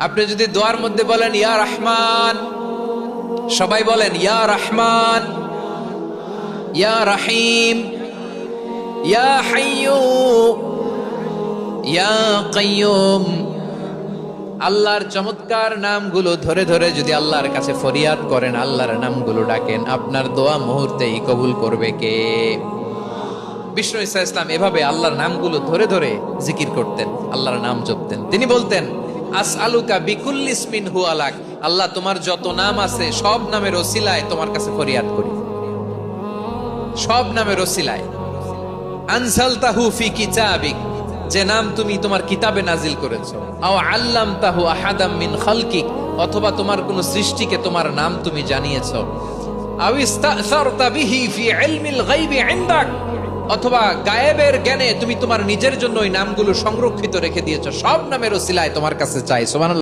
আপনি যদি দোয়ার মধ্যে বলেন ইয়া রহমান, সবাই বলেন ইয়া রহমান, ইয়া রহিম, ইয়া হাইয়্যু, ইয়া কাইয়্যুম, আল্লাহর চমৎকার নামগুলো ধরে ধরে যদি আল্লাহর কাছে ফরিয়াদ করেন, আল্লাহর নামগুলো ডাকেন, আপনার দোয়া মুহূর্তেই কবুল করবে কে? বিষ্ণু ঈসা ইসলাম এভাবে আল্লাহর নামগুলো ধরে ধরে জিকির করতেন, আল্লাহর নাম জপতেন। তিনি বলতেন আসআলুকা বিকুল্লি ইসমিন হুয়া লাক, আল্লাহ তোমার যত নাম আছে সব নামের ওসিলায় তোমার কাছে ফরিয়াদ করি, সব নামের ওসিলায়। আনজালতাহু ফি কিতাবিক, যে নাম তুমি তোমার কিতাবে নাজিল করেছো। আও আল্লামতাহু আহাদাম মিন খালকিক, অথবা তোমার কোন সৃষ্টিকে তোমার নাম তুমি জানিয়েছো। আও ইস্তাসারতা বিহি ফি ইলমিল গায়বি ইনদাক, অথবা গায়েবের জ্ঞানে তুমি তোমার নিজের জন্য ওই নামগুলো সংরক্ষিত রেখে দিয়েছো। সব নামের ওসিলায় তোমার কাছে চাই। সুবহানাল্লাহ।